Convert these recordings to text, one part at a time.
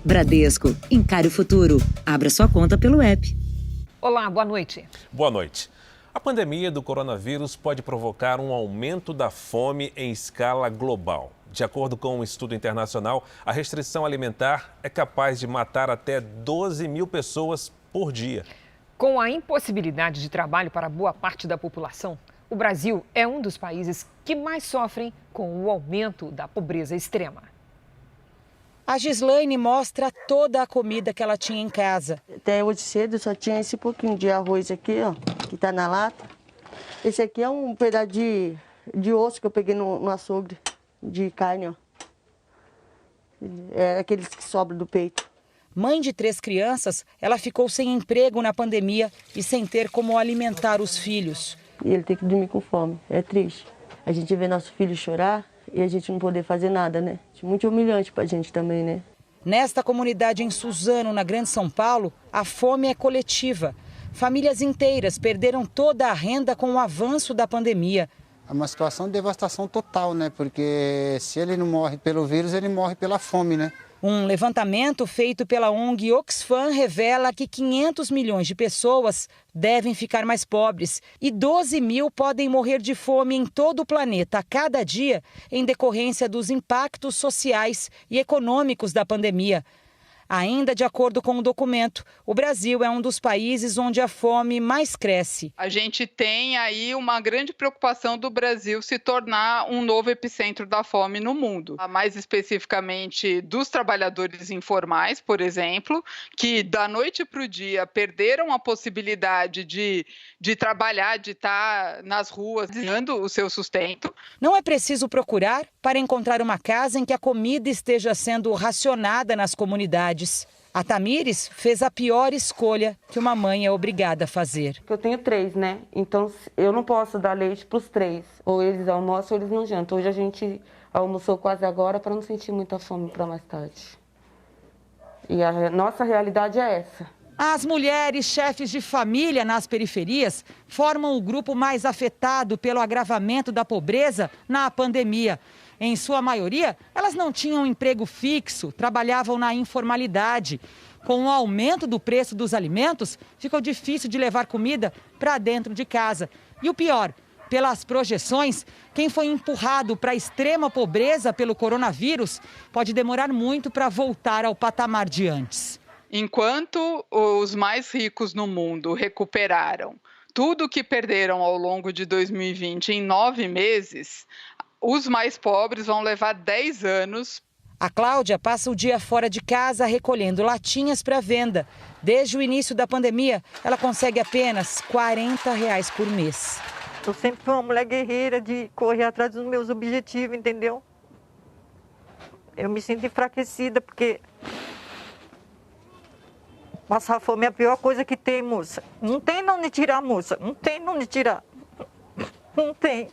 Bradesco, encare o futuro. Abra sua conta pelo app. Olá, boa noite. Boa noite. A pandemia do coronavírus pode provocar um aumento da fome em escala global. De acordo com um estudo internacional, a restrição alimentar é capaz de matar até 12 mil pessoas por dia. Com a impossibilidade de trabalho para boa parte da população, o Brasil é um dos países que mais sofrem com o aumento da pobreza extrema. A Gislaine mostra toda a comida que ela tinha em casa. Até hoje cedo só tinha esse pouquinho de arroz aqui, ó, que tá na lata. Esse aqui é um pedaço de osso que eu peguei no açougue, de carne, ó. É aqueles que sobram do peito. Mãe de 3 crianças, ela ficou sem emprego na pandemia e sem ter como alimentar os filhos. E ele tem que dormir com fome, é triste. A gente vê nosso filho chorar e a gente não poder fazer nada, né? Muito humilhante pra gente também, né? Nesta comunidade em Suzano, na Grande São Paulo, a fome é coletiva. Famílias inteiras perderam toda a renda com o avanço da pandemia. É uma situação de devastação total, né? Porque se ele não morre pelo vírus, ele morre pela fome, né? Um levantamento feito pela ONG Oxfam revela que 500 milhões de pessoas devem ficar mais pobres e 12 mil podem morrer de fome em todo o planeta a cada dia em decorrência dos impactos sociais e econômicos da pandemia. Ainda de acordo com o documento, o Brasil é um dos países onde a fome mais cresce. A gente tem aí uma grande preocupação do Brasil se tornar um novo epicentro da fome no mundo. Mais especificamente dos trabalhadores informais, por exemplo, que da noite para o dia perderam a possibilidade de trabalhar, de estar nas ruas, ganhando o seu sustento. Não é preciso procurar para encontrar uma casa em que a comida esteja sendo racionada nas comunidades. A Tamires fez a pior escolha que uma mãe é obrigada a fazer. Eu tenho 3, né? Então eu não posso dar leite para os 3. Ou eles almoçam ou eles não jantam. Hoje a gente almoçou quase agora para não sentir muita fome para mais tarde. E a nossa realidade é essa. As mulheres chefes de família nas periferias formam o grupo mais afetado pelo agravamento da pobreza na pandemia. Em sua maioria, elas não tinham emprego fixo, trabalhavam na informalidade. Com o aumento do preço dos alimentos, ficou difícil de levar comida para dentro de casa. E o pior, pelas projeções, quem foi empurrado para a extrema pobreza pelo coronavírus pode demorar muito para voltar ao patamar de antes. Enquanto os mais ricos no mundo recuperaram tudo que perderam ao longo de 2020 em 9 meses, os mais pobres vão levar 10 anos. A Cláudia passa o dia fora de casa recolhendo latinhas para venda. Desde o início da pandemia, ela consegue apenas R$40 por mês. Eu sempre fui uma mulher guerreira de correr atrás dos meus objetivos, entendeu? Eu me sinto enfraquecida porque passar fome é a pior coisa que tem, moça. Não tem de onde tirar, moça. Não tem de onde tirar. Não tem.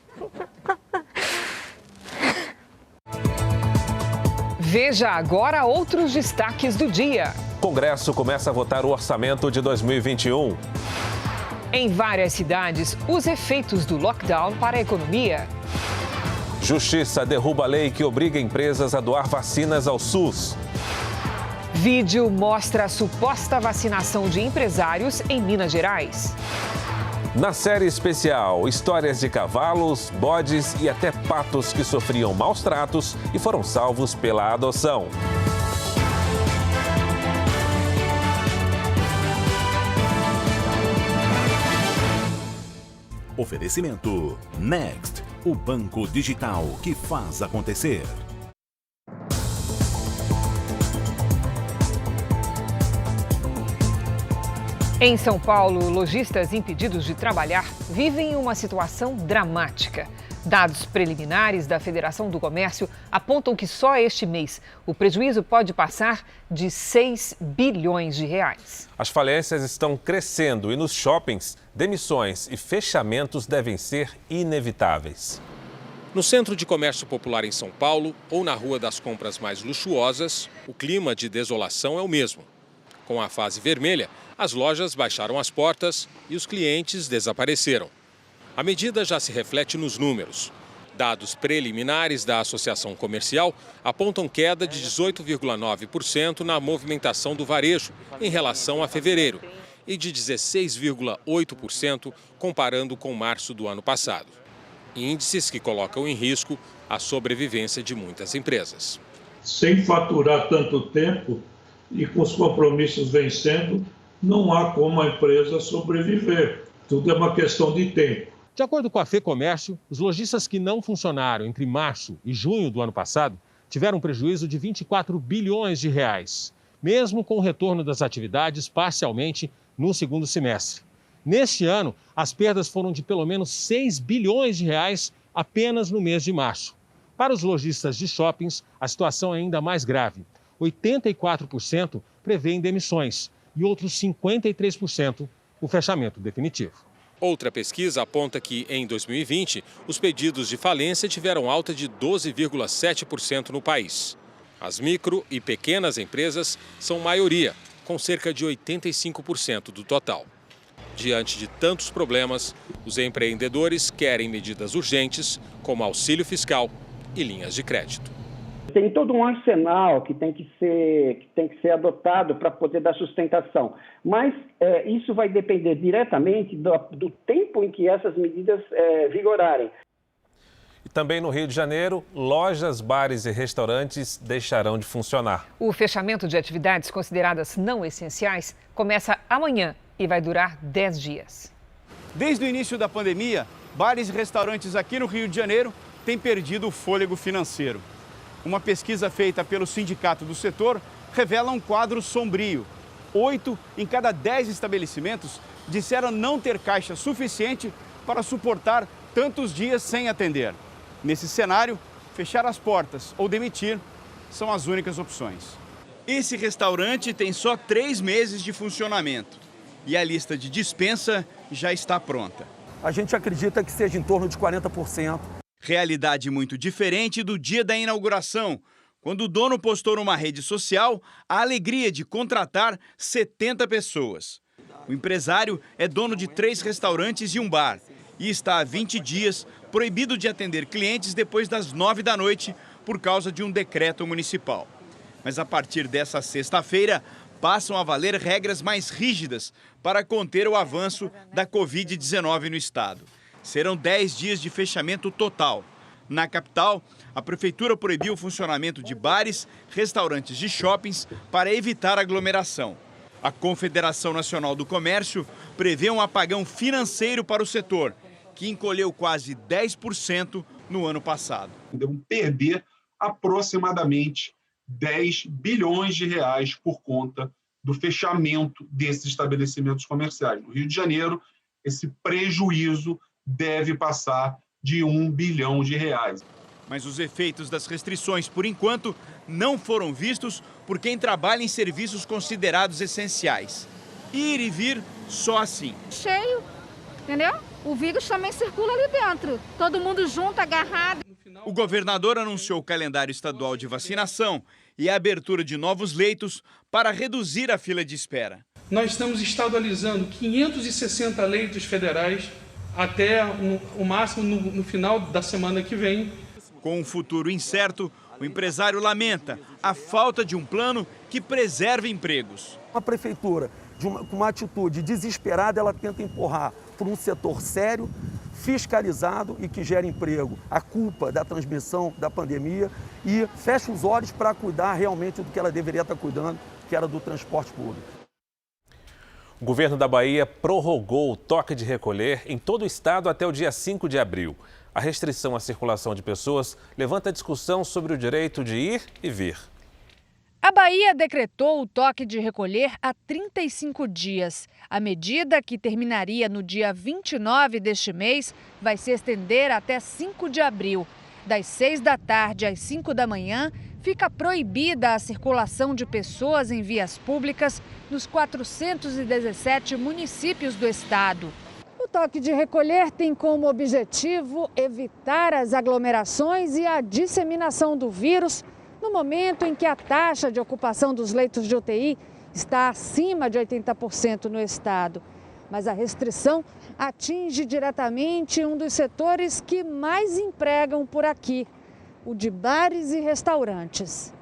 Veja agora outros destaques do dia. O Congresso começa a votar o orçamento de 2021. Em várias cidades, os efeitos do lockdown para a economia. Justiça derruba a lei que obriga empresas a doar vacinas ao SUS. Vídeo mostra a suposta vacinação de empresários em Minas Gerais. Na série especial, histórias de cavalos, bodes e até patos que sofriam maus tratos e foram salvos pela adoção. Oferecimento Next, o banco digital que faz acontecer. Em São Paulo, lojistas impedidos de trabalhar vivem uma situação dramática. Dados preliminares da Federação do Comércio apontam que só este mês o prejuízo pode passar de 6 bilhões de reais. As falências estão crescendo e nos shoppings, demissões e fechamentos devem ser inevitáveis. No Centro de Comércio Popular em São Paulo ou na Rua das Compras mais luxuosas, o clima de desolação é o mesmo. Com a fase vermelha, as lojas baixaram as portas e os clientes desapareceram. A medida já se reflete nos números. Dados preliminares da Associação Comercial apontam queda de 18,9% na movimentação do varejo em relação a fevereiro e de 16,8% comparando com março do ano passado. Índices que colocam em risco a sobrevivência de muitas empresas. Sem faturar tanto tempo e com os compromissos vencendo, não há como a empresa sobreviver. Tudo é uma questão de tempo. De acordo com a FEComércio, os lojistas que não funcionaram entre março e junho do ano passado tiveram um prejuízo de 24 bilhões de reais, mesmo com o retorno das atividades parcialmente no segundo semestre. Neste ano, as perdas foram de pelo menos 6 bilhões de reais apenas no mês de março. Para os lojistas de shoppings, a situação é ainda mais grave. 84% prevêem demissões e outros 53% o fechamento definitivo. Outra pesquisa aponta que, em 2020, os pedidos de falência tiveram alta de 12,7% no país. As micro e pequenas empresas são maioria, com cerca de 85% do total. Diante de tantos problemas, os empreendedores querem medidas urgentes, como auxílio fiscal e linhas de crédito. Tem todo um arsenal que tem que ser adotado para poder dar sustentação. Mas isso vai depender diretamente do tempo em que essas medidas vigorarem. E também no Rio de Janeiro, lojas, bares e restaurantes deixarão de funcionar. O fechamento de atividades consideradas não essenciais começa amanhã e vai durar 10 dias. Desde o início da pandemia, bares e restaurantes aqui no Rio de Janeiro têm perdido o fôlego financeiro. Uma pesquisa feita pelo sindicato do setor revela um quadro sombrio. 8 em cada 10 estabelecimentos disseram não ter caixa suficiente para suportar tantos dias sem atender. Nesse cenário, fechar as portas ou demitir são as únicas opções. Esse restaurante tem só 3 meses de funcionamento e a lista de dispensa já está pronta. A gente acredita que seja em torno de 40%. Realidade muito diferente do dia da inauguração, quando o dono postou numa rede social a alegria de contratar 70 pessoas. O empresário é dono de 3 restaurantes e um bar e está há 20 dias proibido de atender clientes depois das 9 da noite por causa de um decreto municipal. Mas a partir dessa sexta-feira, passam a valer regras mais rígidas para conter o avanço da Covid-19 no estado. Serão 10 dias de fechamento total. Na capital, a prefeitura proibiu o funcionamento de bares, restaurantes e shoppings para evitar aglomeração. A Confederação Nacional do Comércio prevê um apagão financeiro para o setor, que encolheu quase 10% no ano passado. Devem perder aproximadamente 10 bilhões de reais por conta do fechamento desses estabelecimentos comerciais. No Rio de Janeiro, esse prejuízo deve passar de 1 bilhão de reais. Mas os efeitos das restrições, por enquanto, não foram vistos por quem trabalha em serviços considerados essenciais. Ir e vir só assim. Cheio, entendeu? O vírus também circula ali dentro. Todo mundo junto, agarrado. O governador anunciou o calendário estadual de vacinação e a abertura de novos leitos para reduzir a fila de espera. Nós estamos estadualizando 560 leitos federais até o máximo no final da semana que vem. Com um futuro incerto, o empresário lamenta a falta de um plano que preserve empregos. A prefeitura, com uma atitude desesperada, ela tenta empurrar por um setor sério, fiscalizado e que gera emprego. A culpa da transmissão da pandemia e fecha os olhos para cuidar realmente do que ela deveria estar cuidando, que era do transporte público. O governo da Bahia prorrogou o toque de recolher em todo o estado até o dia 5 de abril. A restrição à circulação de pessoas levanta discussão sobre o direito de ir e vir. A Bahia decretou o toque de recolher há 35 dias. A medida, que terminaria no dia 29 deste mês, vai se estender até 5 de abril. Das 6 da tarde às 5 da manhã, fica proibida a circulação de pessoas em vias públicas nos 417 municípios do estado. O toque de recolher tem como objetivo evitar as aglomerações e a disseminação do vírus no momento em que a taxa de ocupação dos leitos de UTI está acima de 80% no estado. Mas a restrição atinge diretamente um dos setores que mais empregam por aqui, o de bares e restaurantes.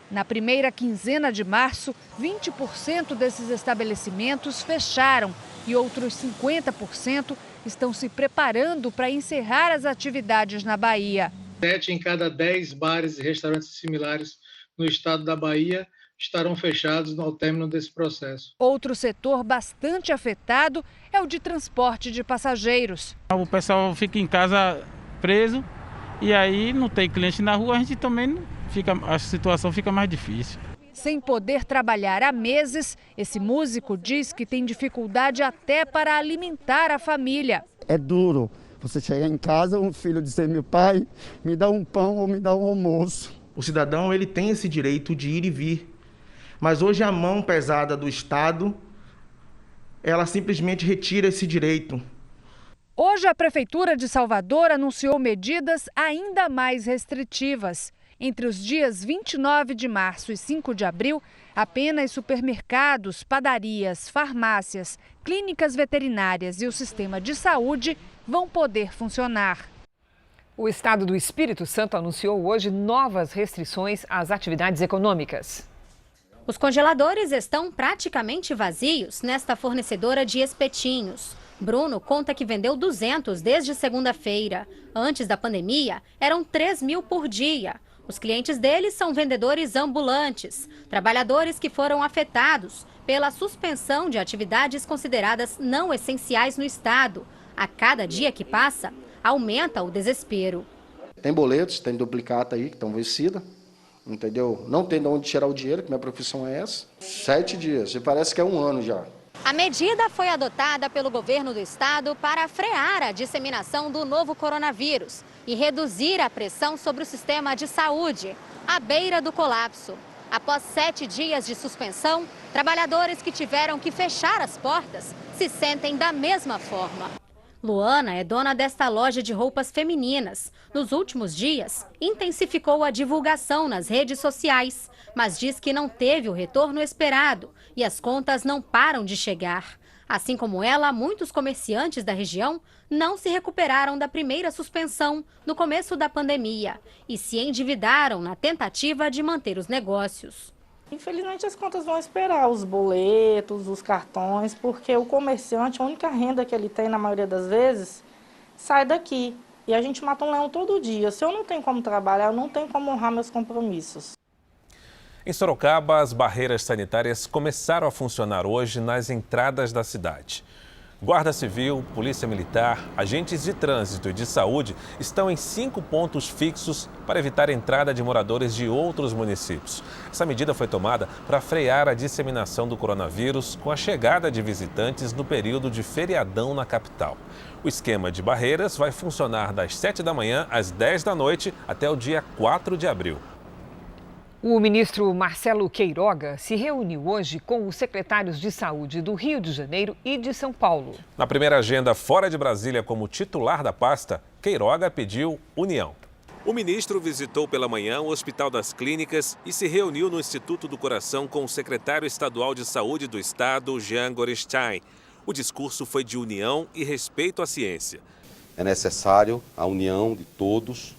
Na primeira quinzena de março, 20% desses estabelecimentos fecharam e outros 50% estão se preparando para encerrar as atividades na Bahia. 7 em cada 10 bares e restaurantes similares no estado da Bahia estarão fechados ao término desse processo. Outro setor bastante afetado é o de transporte de passageiros. O pessoal fica em casa preso e aí não tem cliente na rua, a gente também a situação fica mais difícil. Sem poder trabalhar há meses, esse músico diz que tem dificuldade até para alimentar a família. É duro você chegar em casa, um filho dizer: meu pai, me dá um pão ou me dá um almoço. O cidadão ele tem esse direito de ir e vir, mas hoje a mão pesada do Estado, ela simplesmente retira esse direito. Hoje a Prefeitura de Salvador anunciou medidas ainda mais restritivas. Entre os dias 29 de março e 5 de abril, apenas supermercados, padarias, farmácias, clínicas veterinárias e o sistema de saúde vão poder funcionar. O Estado do Espírito Santo anunciou hoje novas restrições às atividades econômicas. Os congeladores estão praticamente vazios nesta fornecedora de espetinhos. Bruno conta que vendeu 200 desde segunda-feira. Antes da pandemia, eram 3.000 por dia. Os clientes deles são vendedores ambulantes, trabalhadores que foram afetados pela suspensão de atividades consideradas não essenciais no estado. A cada dia que passa, aumenta o desespero. Tem boletos, tem duplicata aí que estão vencidos, entendeu? Não tem de onde tirar o dinheiro, que minha profissão é essa. 7 dias, e parece que é 1 ano já. A medida foi adotada pelo governo do estado para frear a disseminação do novo coronavírus e reduzir a pressão sobre o sistema de saúde, à beira do colapso. Após 7 dias de suspensão, trabalhadores que tiveram que fechar as portas se sentem da mesma forma. Luana é dona desta loja de roupas femininas. Nos últimos dias, intensificou a divulgação nas redes sociais, mas diz que não teve o retorno esperado e as contas não param de chegar. Assim como ela, muitos comerciantes da região não se recuperaram da primeira suspensão no começo da pandemia e se endividaram na tentativa de manter os negócios. Infelizmente as contas vão esperar, os boletos, os cartões, porque o comerciante, a única renda que ele tem na maioria das vezes, sai daqui. E a gente mata um leão todo dia. Se eu não tenho como trabalhar, eu não tenho como honrar meus compromissos. Em Sorocaba, as barreiras sanitárias começaram a funcionar hoje nas entradas da cidade. Guarda Civil, Polícia Militar, agentes de trânsito e de saúde estão em 5 pontos fixos para evitar a entrada de moradores de outros municípios. Essa medida foi tomada para frear a disseminação do coronavírus com a chegada de visitantes no período de feriadão na capital. O esquema de barreiras vai funcionar das 7 da manhã às 10 da noite até o dia 4 de abril. O ministro Marcelo Queiroga se reuniu hoje com os secretários de saúde do Rio de Janeiro e de São Paulo. Na primeira agenda fora de Brasília como titular da pasta, Queiroga pediu união. O ministro visitou pela manhã o Hospital das Clínicas e se reuniu no Instituto do Coração com o secretário estadual de saúde do estado, Jean Gorenstein. O discurso foi de união e respeito à ciência. É necessário a união de todos,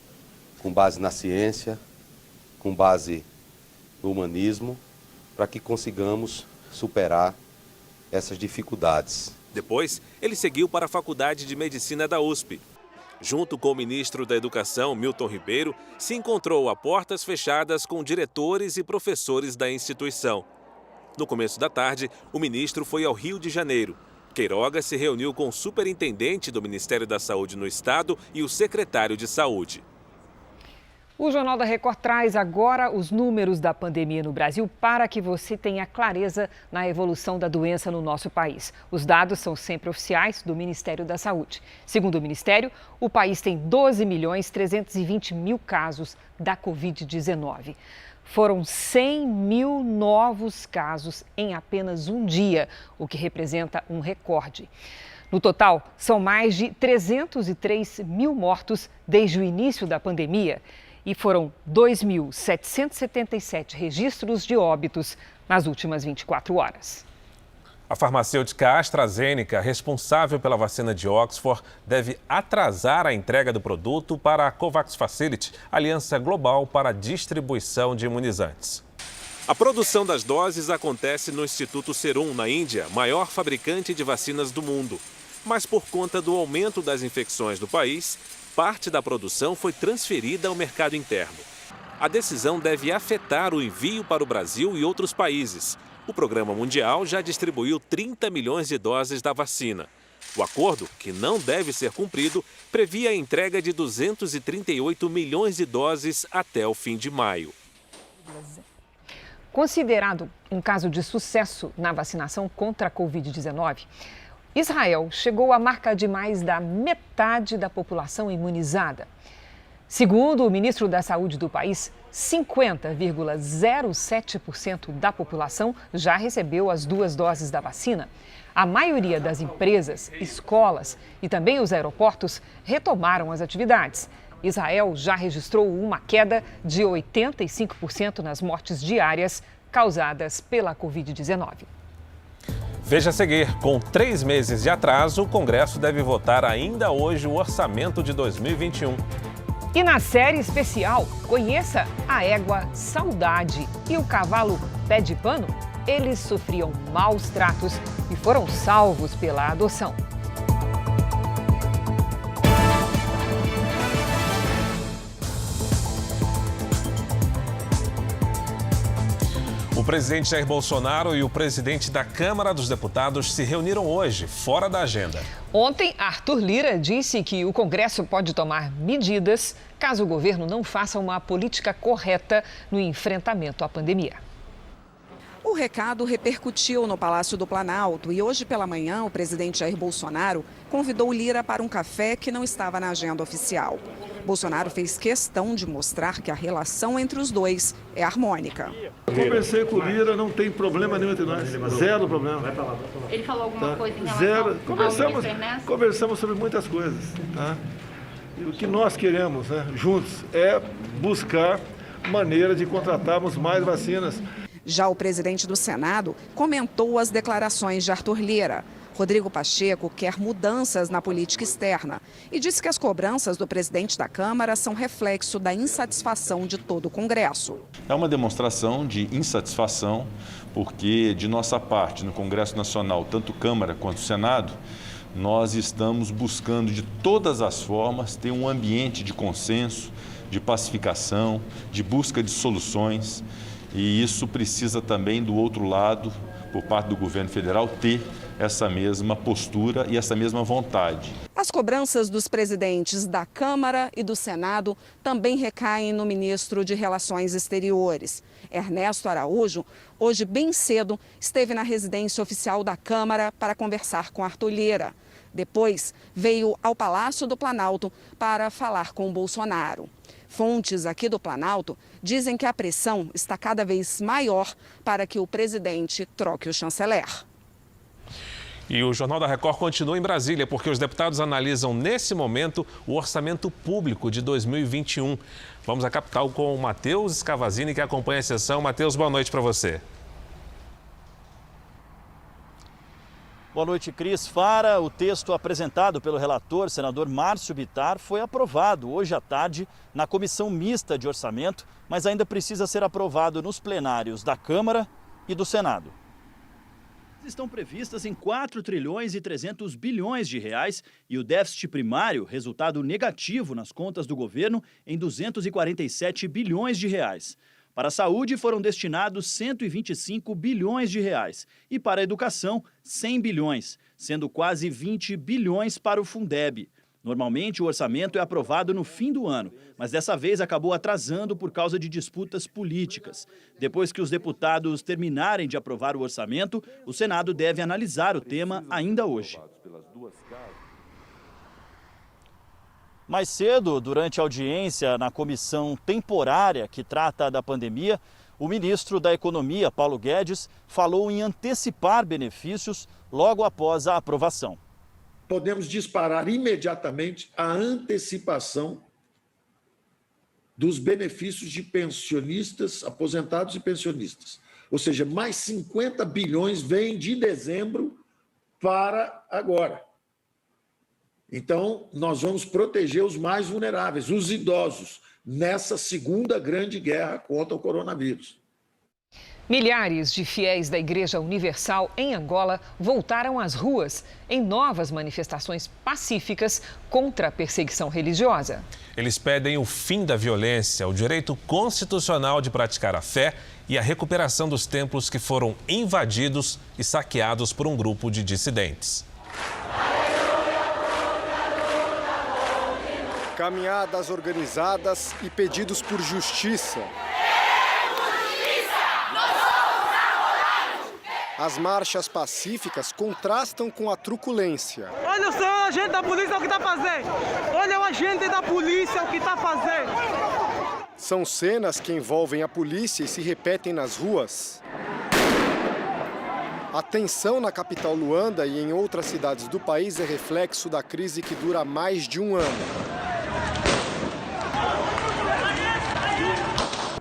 com base na ciência, com base no humanismo, para que consigamos superar essas dificuldades. Depois, ele seguiu para a Faculdade de Medicina da USP. Junto com o ministro da Educação, Milton Ribeiro, se encontrou a portas fechadas com diretores e professores da instituição. No começo da tarde, o ministro foi ao Rio de Janeiro. Queiroga se reuniu com o superintendente do Ministério da Saúde no estado e o secretário de Saúde. O Jornal da Record traz agora os números da pandemia no Brasil para que você tenha clareza na evolução da doença no nosso país. Os dados são sempre oficiais do Ministério da Saúde. Segundo o Ministério, o país tem 12.320.000 casos da Covid-19. Foram 100 mil novos casos em apenas um dia, o que representa um recorde. No total, são mais de 303 mil mortos desde o início da pandemia. E foram 2.777 registros de óbitos nas últimas 24 horas. A farmacêutica AstraZeneca, responsável pela vacina de Oxford, deve atrasar a entrega do produto para a COVAX Facility, aliança global para a distribuição de imunizantes. A produção das doses acontece no Instituto Serum, na Índia, maior fabricante de vacinas do mundo. Mas por conta do aumento das infecções no país, parte da produção foi transferida ao mercado interno. A decisão deve afetar o envio para o Brasil e outros países. O Programa Mundial já distribuiu 30 milhões de doses da vacina. O acordo, que não deve ser cumprido, previa a entrega de 238 milhões de doses até o fim de maio. Considerado um caso de sucesso na vacinação contra a Covid-19, Israel chegou à marca de mais da metade da população imunizada. Segundo o ministro da Saúde do país, 50,07% da população já recebeu as 2 doses da vacina. A maioria das empresas, escolas e também os aeroportos retomaram as atividades. Israel já registrou uma queda de 85% nas mortes diárias causadas pela Covid-19. Veja a seguir, com 3 meses de atraso, o Congresso deve votar ainda hoje o orçamento de 2021. E na série especial, conheça a égua Saudade e o cavalo Pé de Pano. Eles sofriam maus tratos e foram salvos pela adoção. O presidente Jair Bolsonaro e o presidente da Câmara dos Deputados se reuniram hoje, fora da agenda. Ontem, Arthur Lira disse que o Congresso pode tomar medidas caso o governo não faça uma política correta no enfrentamento à pandemia. O recado repercutiu no Palácio do Planalto e hoje pela manhã o presidente Jair Bolsonaro convidou Lira para um café que não estava na agenda oficial. Bolsonaro fez questão de mostrar que a relação entre os dois é harmônica. Conversei com o Lira, não tem problema nenhum entre nós, zero problema. Ele falou alguma coisa em relação zero. ao Conversamos sobre muitas coisas. Tá? E o que nós queremos, né, juntos, é buscar maneira de contratarmos mais vacinas. Já o presidente do Senado comentou as declarações de Arthur Lira. Rodrigo Pacheco quer mudanças na política externa e disse que as cobranças do presidente da Câmara são reflexo da insatisfação de todo o Congresso. É uma demonstração de insatisfação, porque de nossa parte, no Congresso Nacional, tanto Câmara quanto Senado, nós estamos buscando de todas as formas ter um ambiente de consenso, de pacificação, de busca de soluções. E isso precisa também, do outro lado, por parte do governo federal, ter essa mesma postura e essa mesma vontade. As cobranças dos presidentes da Câmara e do Senado também recaem no ministro de Relações Exteriores. Ernesto Araújo, hoje bem cedo, esteve na residência oficial da Câmara para conversar com Arthur Lira. Depois, veio ao Palácio do Planalto para falar com Bolsonaro. Fontes aqui do Planalto dizem que a pressão está cada vez maior para que o presidente troque o chanceler. E o Jornal da Record continua em Brasília, porque os deputados analisam nesse momento o orçamento público de 2021. Vamos à capital com o Matheus Scavazini, que acompanha a sessão. Matheus, boa noite para você. Boa noite, Cris. Fara, o texto apresentado pelo relator, senador Márcio Bittar, foi aprovado hoje à tarde na Comissão Mista de Orçamento, mas ainda precisa ser aprovado nos plenários da Câmara e do Senado. Estão previstas em 4 trilhões e 300 bilhões de reais e o déficit primário, resultado negativo nas contas do governo, em 247 bilhões de reais. Para a saúde foram destinados 125 bilhões de reais e para a educação 100 bilhões, sendo quase 20 bilhões para o Fundeb. Normalmente o orçamento é aprovado no fim do ano, mas dessa vez acabou atrasando por causa de disputas políticas. Depois que os deputados terminarem de aprovar o orçamento, o Senado deve analisar o tema ainda hoje. Mais cedo, durante a audiência na comissão temporária que trata da pandemia, o ministro da Economia, Paulo Guedes, falou em antecipar benefícios logo após a aprovação. Podemos disparar imediatamente a antecipação dos benefícios de pensionistas, aposentados e pensionistas. Ou seja, mais 50 bilhões vêm de dezembro para agora. Então, nós vamos proteger os mais vulneráveis, os idosos, nessa segunda grande guerra contra o coronavírus. Milhares de fiéis da Igreja Universal em Angola voltaram às ruas em novas manifestações pacíficas contra a perseguição religiosa. Eles pedem o fim da violência, o direito constitucional de praticar a fé e a recuperação dos templos que foram invadidos e saqueados por um grupo de dissidentes. Caminhadas organizadas e pedidos por justiça. As marchas pacíficas contrastam com a truculência. Olha só o agente da polícia o que está fazendo. Olha o agente da polícia o que está fazendo. São cenas que envolvem a polícia e se repetem nas ruas. A tensão na capital Luanda e em outras cidades do país é reflexo da crise que dura mais de um ano.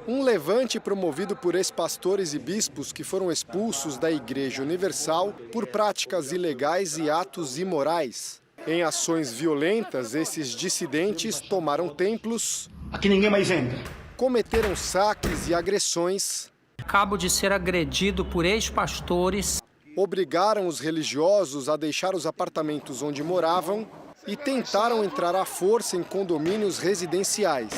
Um levante promovido por ex-pastores e bispos que foram expulsos da Igreja Universal por práticas ilegais e atos imorais. Em ações violentas, esses dissidentes tomaram templos, aqui ninguém mais entra, cometeram saques e agressões, acabo de ser agredido por ex-pastores, obrigaram os religiosos a deixar os apartamentos onde moravam e tentaram entrar à força em condomínios residenciais.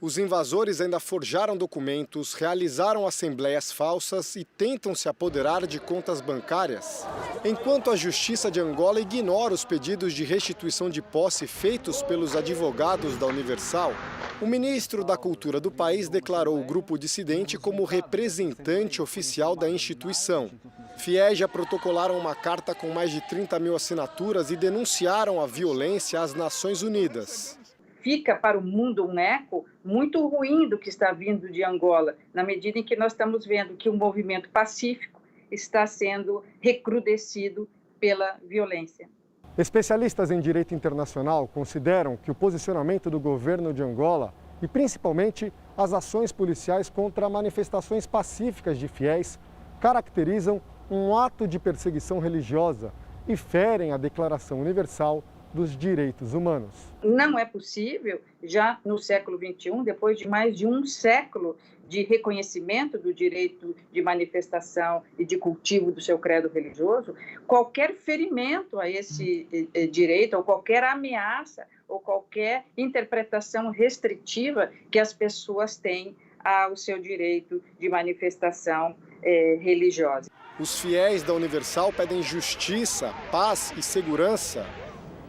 Os invasores ainda forjaram documentos, realizaram assembleias falsas e tentam se apoderar de contas bancárias. Enquanto a Justiça de Angola ignora os pedidos de restituição de posse feitos pelos advogados da Universal, o ministro da Cultura do país declarou o grupo dissidente como representante oficial da instituição. Fiéis já protocolaram uma carta com mais de 30 mil assinaturas e denunciaram a violência às Nações Unidas. Fica para o mundo um eco muito ruim do que está vindo de Angola, na medida em que nós estamos vendo que o movimento pacífico está sendo recrudescido pela violência. Especialistas em direito internacional consideram que o posicionamento do governo de Angola e principalmente as ações policiais contra manifestações pacíficas de fiéis caracterizam um ato de perseguição religiosa e ferem a Declaração Universal dos Direitos Humanos. Não é possível, já no século XXI, depois de mais de um século de reconhecimento do direito de manifestação e de cultivo do seu credo religioso, qualquer ferimento a esse direito, ou qualquer ameaça, ou qualquer interpretação restritiva que as pessoas têm ao seu direito de manifestação religiosa. Os fiéis da Universal pedem justiça, paz e segurança,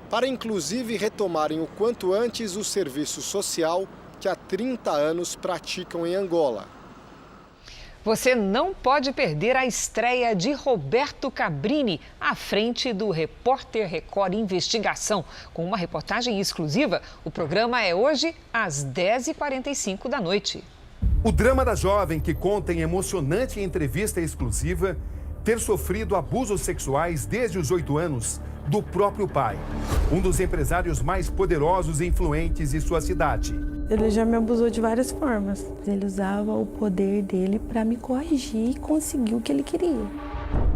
para inclusive retomarem o quanto antes o serviço social que há 30 anos praticam em Angola. Você não pode perder a estreia de Roberto Cabrini à frente do Repórter Record Investigação. Com uma reportagem exclusiva, o programa é hoje às 10h45 da noite. O drama da jovem que conta em emocionante entrevista exclusiva ter sofrido abusos sexuais desde os 8 anos do próprio pai, um dos empresários mais poderosos e influentes de sua cidade. Ele já me abusou de várias formas. Ele usava o poder dele para me corrigir e conseguir o que ele queria.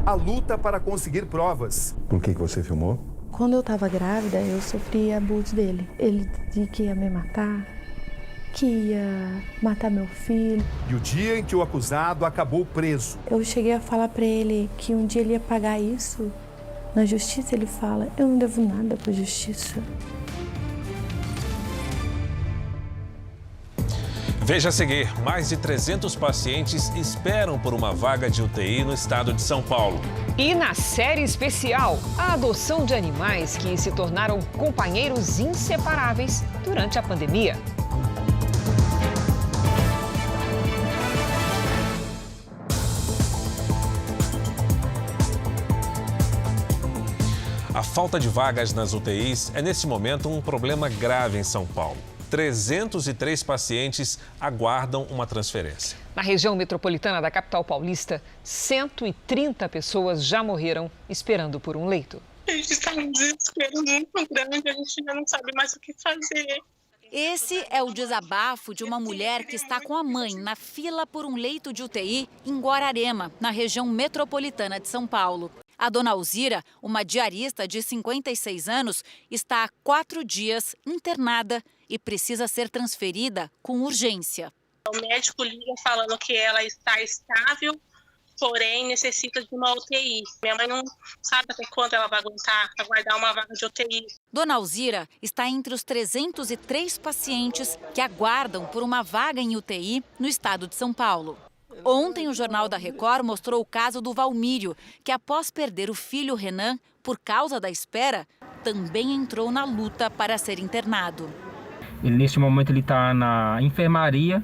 A luta para conseguir provas. Por que você filmou? Quando eu estava grávida, eu sofri abuso dele. Ele dizia que ia me matar, que ia matar meu filho. E o dia em que o acusado acabou preso. Eu cheguei a falar para ele que um dia ele ia pagar isso. Na justiça ele fala, eu não devo nada para a justiça. Veja a seguir, mais de 300 pacientes esperam por uma vaga de UTI no estado de São Paulo. E na série especial, a adoção de animais que se tornaram companheiros inseparáveis durante a pandemia. A falta de vagas nas UTIs é, nesse momento, um problema grave em São Paulo. 303 pacientes aguardam uma transferência. Na região metropolitana da capital paulista, 130 pessoas já morreram esperando por um leito. A gente está num desespero muito grande, a gente já não sabe mais o que fazer. Esse é o desabafo de uma mulher que está com a mãe na fila por um leito de UTI em Guararema, na região metropolitana de São Paulo. A dona Alzira, uma diarista de 56 anos, está há 4 dias internada e precisa ser transferida com urgência. O médico liga falando que ela está estável, porém necessita de uma UTI. Minha mãe não sabe até quando ela vai aguardar uma vaga de UTI. Dona Alzira está entre os 303 pacientes que aguardam por uma vaga em UTI no estado de São Paulo. Ontem, o Jornal da Record mostrou o caso do Valmírio, que após perder o filho Renan, por causa da espera, também entrou na luta para ser internado. Neste momento ele está na enfermaria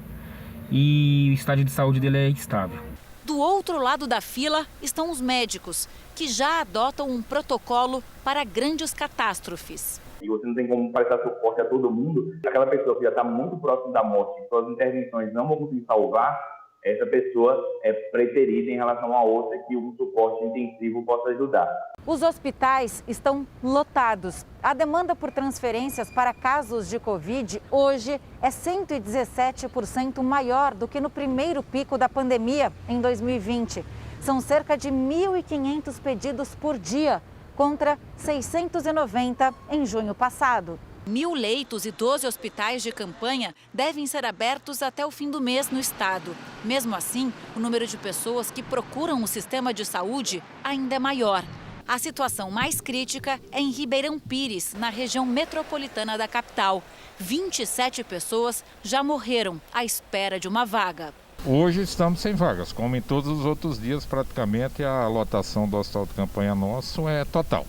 e o estado de saúde dele é estável. Do outro lado da fila estão os médicos, que já adotam um protocolo para grandes catástrofes. E você não tem como prestar suporte a todo mundo. Aquela pessoa que já está muito próxima da morte, que suas intervenções não vão conseguir salvar, essa pessoa é preterida em relação a outra que um suporte intensivo possa ajudar. Os hospitais estão lotados. A demanda por transferências para casos de Covid hoje é 117% maior do que no primeiro pico da pandemia, em 2020. São cerca de 1.500 pedidos por dia, contra 690 em junho passado. 1.000 leitos e 12 hospitais de campanha devem ser abertos até o fim do mês no estado. Mesmo assim, o número de pessoas que procuram o sistema de saúde ainda é maior. A situação mais crítica é em Ribeirão Pires, na região metropolitana da capital. 27 pessoas já morreram à espera de uma vaga. Hoje estamos sem vagas, como em todos os outros dias, praticamente a lotação do hospital de campanha nosso é total.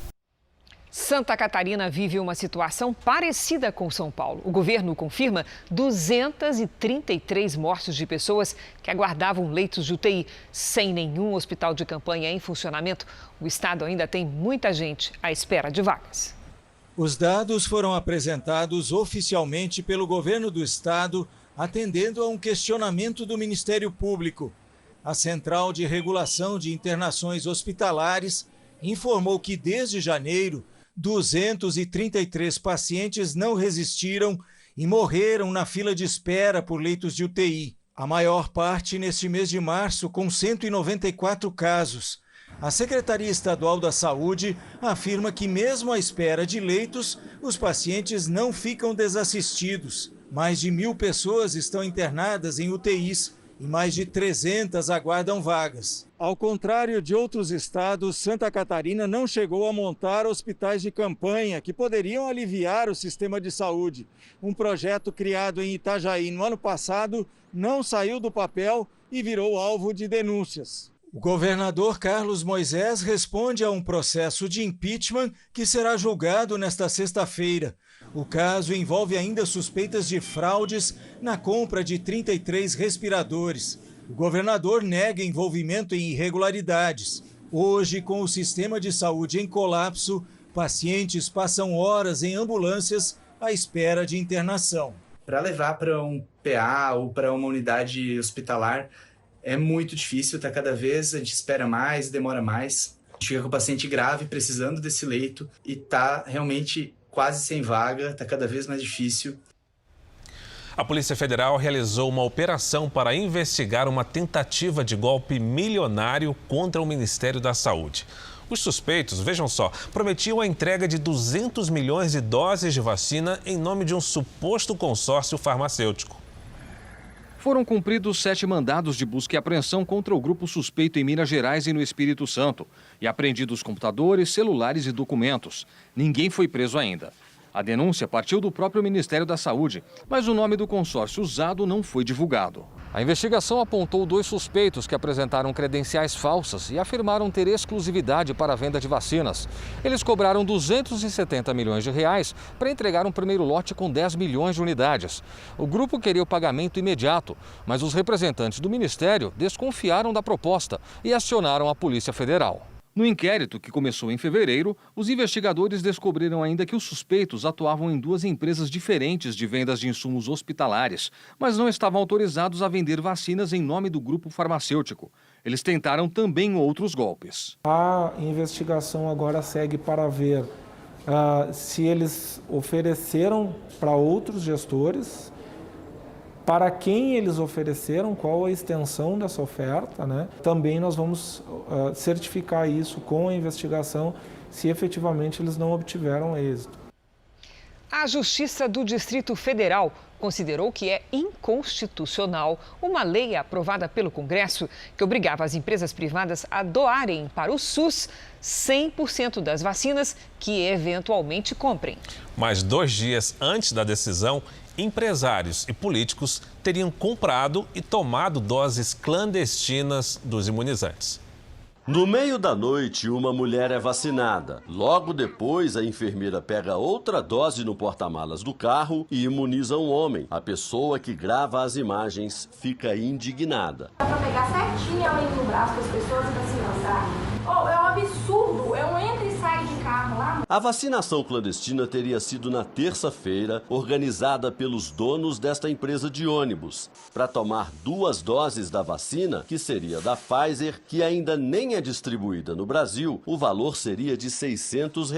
Santa Catarina vive uma situação parecida com São Paulo. O governo confirma 233 mortes de pessoas que aguardavam leitos de UTI. Sem nenhum hospital de campanha em funcionamento, o estado ainda tem muita gente à espera de vagas. Os dados foram apresentados oficialmente pelo governo do estado, atendendo a um questionamento do Ministério Público. A Central de Regulação de Internações Hospitalares informou que desde janeiro, 233 pacientes não resistiram e morreram na fila de espera por leitos de UTI. A maior parte neste mês de março, com 194 casos. A Secretaria Estadual da Saúde afirma que mesmo à espera de leitos, os pacientes não ficam desassistidos. Mais de 1.000 pessoas estão internadas em UTIs e mais de 300 aguardam vagas. Ao contrário de outros estados, Santa Catarina não chegou a montar hospitais de campanha que poderiam aliviar o sistema de saúde. Um projeto criado em Itajaí no ano passado não saiu do papel e virou alvo de denúncias. O governador Carlos Moisés responde a um processo de impeachment que será julgado nesta sexta-feira. O caso envolve ainda suspeitas de fraudes na compra de 33 respiradores. O governador nega envolvimento em irregularidades. Hoje, com o sistema de saúde em colapso, pacientes passam horas em ambulâncias à espera de internação. Para levar para um PA ou para uma unidade hospitalar é muito difícil, tá? Cada vez a gente espera mais, demora mais. A gente fica com o paciente grave, precisando desse leito e tá realmente quase sem vaga, está cada vez mais difícil. A Polícia Federal realizou uma operação para investigar uma tentativa de golpe milionário contra o Ministério da Saúde. Os suspeitos, vejam só, prometiam a entrega de 200 milhões de doses de vacina em nome de um suposto consórcio farmacêutico. Foram cumpridos 7 mandados de busca e apreensão contra o grupo suspeito em Minas Gerais e no Espírito Santo e apreendidos computadores, celulares e documentos. Ninguém foi preso ainda. A denúncia partiu do próprio Ministério da Saúde, mas o nome do consórcio usado não foi divulgado. A investigação apontou 2 suspeitos que apresentaram credenciais falsas e afirmaram ter exclusividade para a venda de vacinas. Eles cobraram 270 milhões de reais para entregar um primeiro lote com 10 milhões de unidades. O grupo queria o pagamento imediato, mas os representantes do Ministério desconfiaram da proposta e acionaram a Polícia Federal. No inquérito, que começou em fevereiro, os investigadores descobriram ainda que os suspeitos atuavam em 2 empresas diferentes de vendas de insumos hospitalares, mas não estavam autorizados a vender vacinas em nome do grupo farmacêutico. Eles tentaram também outros golpes. A investigação agora segue para ver se eles ofereceram para outros gestores, para quem eles ofereceram, qual a extensão dessa oferta, né? Também nós vamos certificar isso com a investigação, se efetivamente eles não obtiveram êxito. A Justiça do Distrito Federal considerou que é inconstitucional uma lei aprovada pelo Congresso que obrigava as empresas privadas a doarem para o SUS 100% das vacinas que eventualmente comprem. Mas 2 dias antes da decisão, empresários e políticos teriam comprado e tomado doses clandestinas dos imunizantes. No meio da noite, uma mulher é vacinada. Logo depois, a enfermeira pega outra dose no porta-malas do carro e imuniza um homem. A pessoa que grava as imagens fica indignada. Dá pra pegar certinho ela indo no braço das pessoas e vacinar. Oh, é um absurdo, é um entra e sai de carro lá. A vacinação clandestina teria sido na terça-feira, organizada pelos donos desta empresa de ônibus. Para tomar 2 doses da vacina, que seria da Pfizer, que ainda nem é distribuída no Brasil, o valor seria de R$ 600.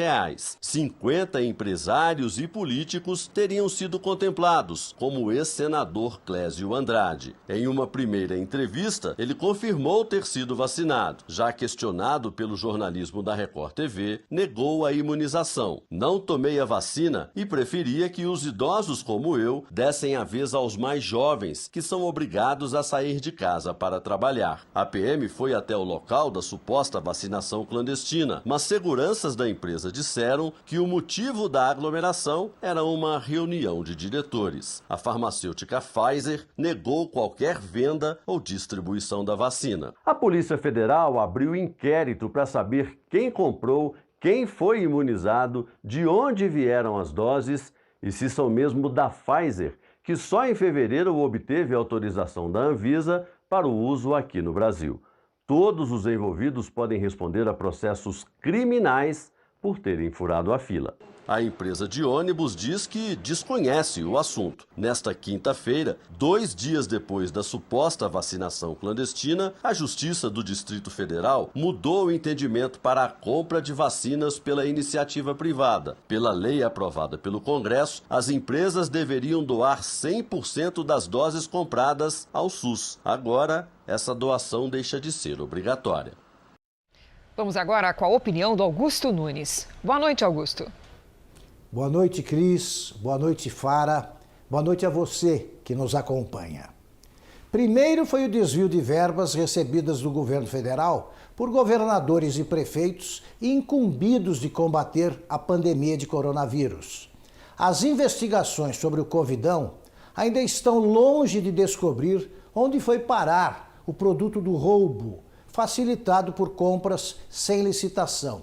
50 empresários e políticos teriam sido contemplados, como o ex-senador Clésio Andrade. Em uma primeira entrevista, ele confirmou ter sido vacinado. Já questionado pelo jornalismo da Record TV, negou a imunização. Não tomei a vacina e preferia que os idosos como eu dessem a vez aos mais jovens, que são obrigados a sair de casa para trabalhar. A PM foi até o local da suposta vacinação clandestina, mas seguranças da empresa disseram que o motivo da aglomeração era uma reunião de diretores. A farmacêutica Pfizer negou qualquer venda ou distribuição da vacina. A Polícia Federal abriu inquérito para saber quem comprou, quem foi imunizado, de onde vieram as doses e se são mesmo da Pfizer, que só em fevereiro obteve autorização da Anvisa para o uso aqui no Brasil. Todos os envolvidos podem responder a processos criminais por terem furado a fila. A empresa de ônibus diz que desconhece o assunto. Nesta quinta-feira, 2 dias depois da suposta vacinação clandestina, a Justiça do Distrito Federal mudou o entendimento para a compra de vacinas pela iniciativa privada. Pela lei aprovada pelo Congresso, as empresas deveriam doar 100% das doses compradas ao SUS. Agora, essa doação deixa de ser obrigatória. Vamos agora com a opinião do Augusto Nunes. Boa noite, Augusto. Boa noite, Cris. Boa noite, Fara. Boa noite a você que nos acompanha. Primeiro foi o desvio de verbas recebidas do governo federal por governadores e prefeitos incumbidos de combater a pandemia de coronavírus. As investigações sobre o Covidão ainda estão longe de descobrir onde foi parar o produto do roubo, facilitado por compras sem licitação.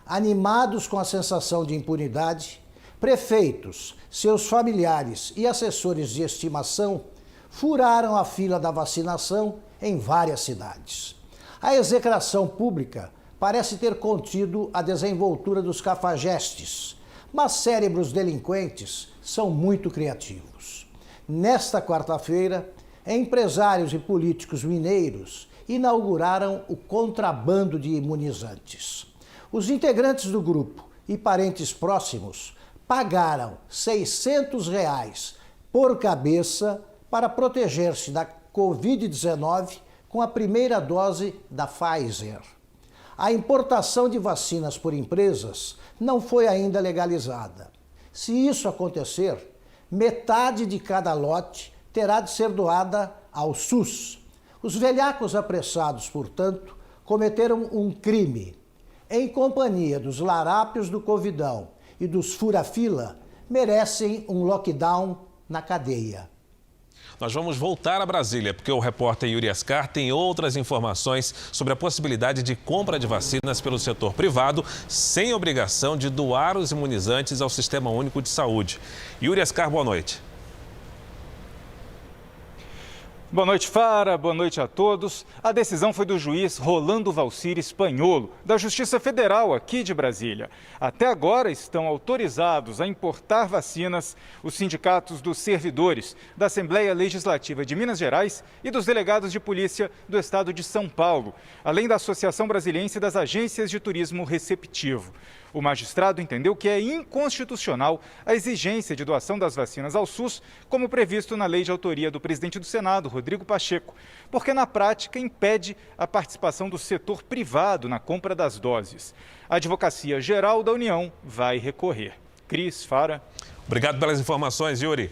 Animados com a sensação de impunidade, prefeitos, seus familiares e assessores de estimação furaram a fila da vacinação em várias cidades. A execração pública parece ter contido a desenvoltura dos cafajestes, mas cérebros delinquentes são muito criativos. Nesta quarta-feira, empresários e políticos mineiros inauguraram o contrabando de imunizantes. Os integrantes do grupo e parentes próximos pagaram R$ 600 por cabeça para proteger-se da Covid-19 com a primeira dose da Pfizer. A importação de vacinas por empresas não foi ainda legalizada. Se isso acontecer, metade de cada lote terá de ser doada ao SUS. Os velhacos apressados, portanto, cometeram um crime. Em companhia dos larápios do Covidão e dos fura-fila, merecem um lockdown na cadeia. Nós vamos voltar a Brasília, porque o repórter Yuri Ascar tem outras informações sobre a possibilidade de compra de vacinas pelo setor privado, sem obrigação de doar os imunizantes ao Sistema Único de Saúde. Yuri Ascar, boa noite. Boa noite, Fara. Boa noite a todos. A decisão foi do juiz Rolando Valcir Spanholo, da Justiça Federal aqui de Brasília. Até agora estão autorizados a importar vacinas os sindicatos dos servidores da Assembleia Legislativa de Minas Gerais e dos delegados de polícia do estado de São Paulo, além da Associação Brasiliense das Agências de Turismo Receptivo. O magistrado entendeu que é inconstitucional a exigência de doação das vacinas ao SUS, como previsto na lei de autoria do presidente do Senado, Rodrigo Pacheco, porque na prática impede a participação do setor privado na compra das doses. A Advocacia Geral da União vai recorrer. Cris, Fara. Obrigado pelas informações, Yuri.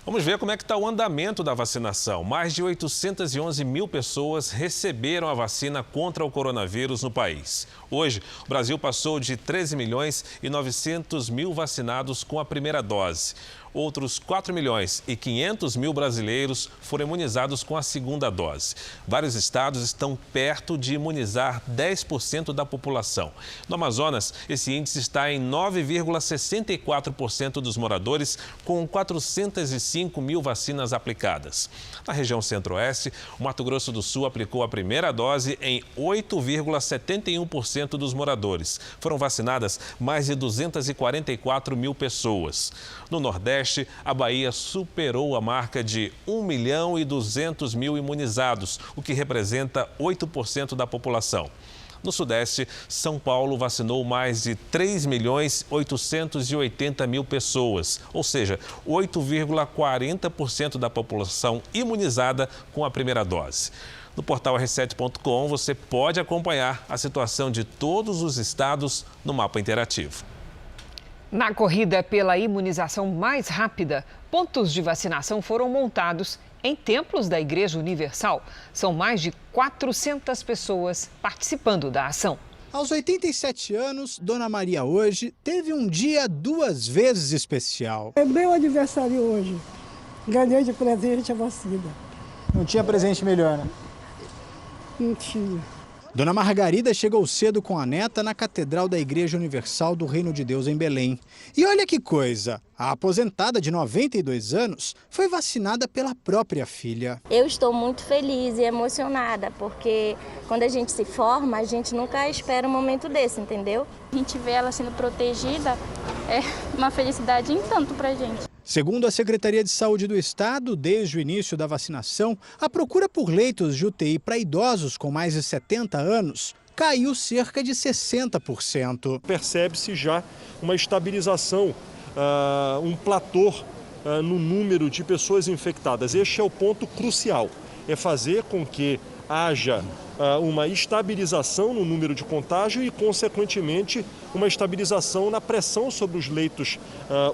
Vamos ver como é que está o andamento da vacinação. Mais de 811 mil pessoas receberam a vacina contra o coronavírus no país. Hoje, o Brasil passou de 13 milhões e 900 mil vacinados com a primeira dose. Outros 4 milhões e 500 mil brasileiros foram imunizados com a segunda dose. Vários estados estão perto de imunizar 10% da população. No Amazonas, esse índice está em 9,64% dos moradores, com 405 mil vacinas aplicadas. Na região centro-oeste, o Mato Grosso do Sul aplicou a primeira dose em 8,71% dos moradores. Foram vacinadas mais de 244 mil pessoas. No Nordeste, a Bahia superou a marca de 1.200.000 imunizados, o que representa 8% da população. No Sudeste, São Paulo vacinou mais de 3.880.000 pessoas, ou seja, 8,40% da população imunizada com a primeira dose. No portal r7.com você pode acompanhar a situação de todos os estados no mapa interativo. Na corrida pela imunização mais rápida, pontos de vacinação foram montados em templos da Igreja Universal. São mais de 400 pessoas participando da ação. Aos 87 anos, Dona Maria hoje teve um dia 2 vezes especial. É meu aniversário hoje. Ganhei de presente a vacina. Não tinha presente melhor, né? Não tinha. Dona Margarida chegou cedo com a neta na Catedral da Igreja Universal do Reino de Deus em Belém. E olha que coisa, a aposentada de 92 anos foi vacinada pela própria filha. Eu estou muito feliz e emocionada, porque quando a gente se forma, a gente nunca espera um momento desse, entendeu? A gente vê ela sendo protegida, é uma felicidade em tanto pra gente. Segundo a Secretaria de Saúde do Estado, desde o início da vacinação, a procura por leitos de UTI para idosos com mais de 70 anos caiu cerca de 60%. Percebe-se já uma estabilização, um platô no número de pessoas infectadas. Este é o ponto crucial, é fazer com que haja uma estabilização no número de contágio e, consequentemente, uma estabilização na pressão sobre os leitos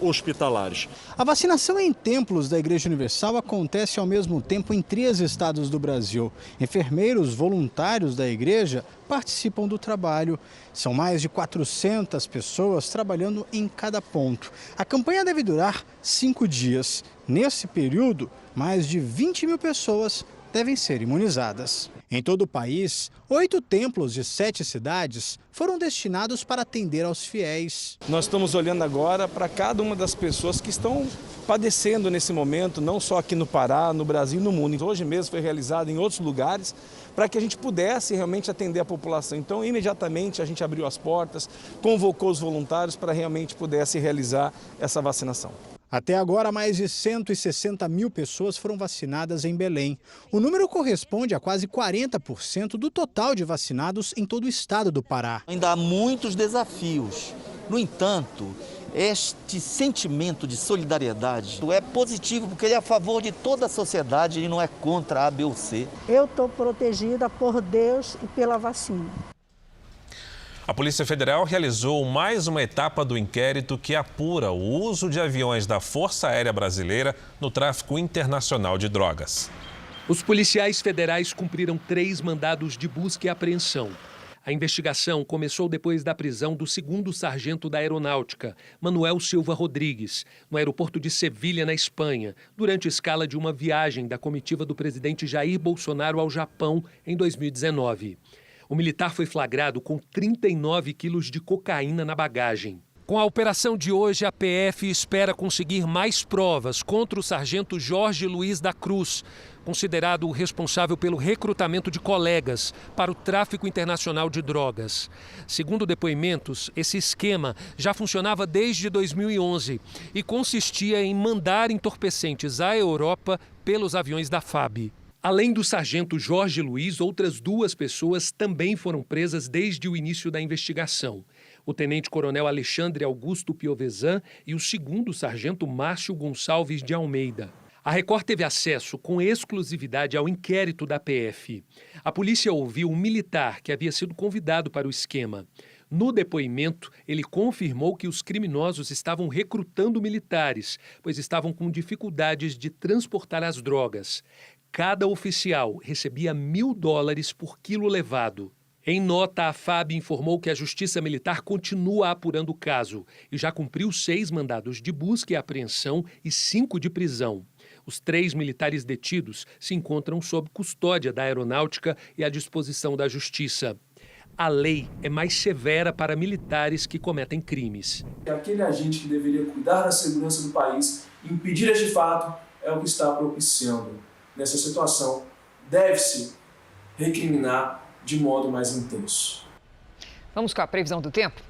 hospitalares. A vacinação em templos da Igreja Universal acontece ao mesmo tempo em 3 estados do Brasil. Enfermeiros voluntários da igreja participam do trabalho. São mais de 400 pessoas trabalhando em cada ponto. A campanha deve durar 5 dias. Nesse período, mais de 20 mil pessoas devem ser imunizadas. Em todo o país, 8 templos de 7 cidades foram destinados para atender aos fiéis. Nós estamos olhando agora para cada uma das pessoas que estão padecendo nesse momento, não só aqui no Pará, no Brasil e no mundo. Hoje mesmo foi realizado em outros lugares para que a gente pudesse realmente atender a população. Então, imediatamente a gente abriu as portas, convocou os voluntários para realmente pudesse realizar essa vacinação. Até agora, mais de 160 mil pessoas foram vacinadas em Belém. O número corresponde a quase 40% do total de vacinados em todo o estado do Pará. Ainda há muitos desafios. No entanto, este sentimento de solidariedade é positivo porque ele é a favor de toda a sociedade e não é contra A, B ou C. Eu estou protegida por Deus e pela vacina. A Polícia Federal realizou mais uma etapa do inquérito que apura o uso de aviões da Força Aérea Brasileira no tráfico internacional de drogas. Os policiais federais cumpriram 3 mandados de busca e apreensão. A investigação começou depois da prisão do 2º sargento da Aeronáutica, Manuel Silva Rodrigues, no aeroporto de Sevilha, na Espanha, durante a escala de uma viagem da comitiva do presidente Jair Bolsonaro ao Japão em 2019. O militar foi flagrado com 39 quilos de cocaína na bagagem. Com a operação de hoje, a PF espera conseguir mais provas contra o sargento Jorge Luiz da Cruz, considerado o responsável pelo recrutamento de colegas para o tráfico internacional de drogas. Segundo depoimentos, esse esquema já funcionava desde 2011 e consistia em mandar entorpecentes à Europa pelos aviões da FAB. Além do sargento Jorge Luiz, outras 2 pessoas também foram presas desde o início da investigação. o tenente-coronel Alexandre Augusto Piovesan e o segundo sargento Márcio Gonçalves de Almeida. A Record teve acesso com exclusividade ao inquérito da PF. A polícia ouviu um militar que havia sido convidado para o esquema. No depoimento, ele confirmou que os criminosos estavam recrutando militares, pois estavam com dificuldades de transportar as drogas. Cada oficial recebia $1.000 por quilo levado. Em nota, a FAB informou que a Justiça Militar continua apurando o caso e já cumpriu 6 mandados de busca e apreensão e 5 de prisão. Os 3 militares detidos se encontram sob custódia da Aeronáutica e à disposição da Justiça. A lei é mais severa para militares que cometem crimes. Aquele agente que deveria cuidar da segurança do país e impedir este fato é o que está propiciando. Nessa situação, deve-se recriminar de modo mais intenso. Vamos com a previsão do tempo?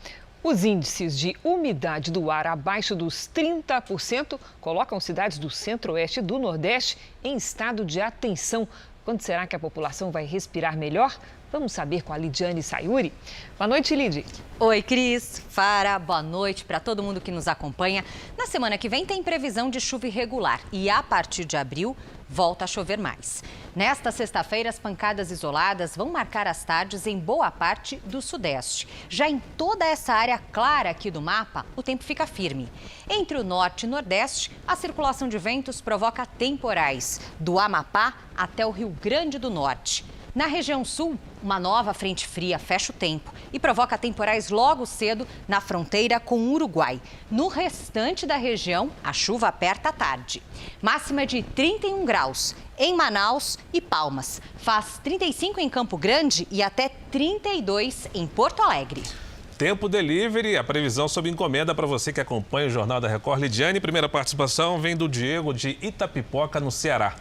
Os índices de umidade do ar abaixo dos 30% colocam cidades do centro-oeste e do nordeste em estado de atenção. Quando será que a população vai respirar melhor? Vamos saber com a Lidiane Sayuri. Boa noite, Lidi. Oi, Cris, Fara, boa noite para todo mundo que nos acompanha. Na semana que vem tem previsão de chuva irregular e a partir de abril volta a chover mais. Nesta sexta-feira, as pancadas isoladas vão marcar as tardes em boa parte do sudeste. Já em toda essa área clara aqui do mapa, o tempo fica firme. Entre o norte e nordeste, a circulação de ventos provoca temporais, do Amapá até o Rio Grande do Norte. Na região sul, uma nova frente fria fecha o tempo e provoca temporais logo cedo na fronteira com o Uruguai. No restante da região, a chuva aperta à tarde. Máxima de 31 graus em Manaus e Palmas. Faz 35 em Campo Grande e até 32 em Porto Alegre. Tempo Delivery, a previsão sob encomenda para você que acompanha o Jornal da Record. Lidiane, primeira participação vem do Diego de Itapipoca, no Ceará.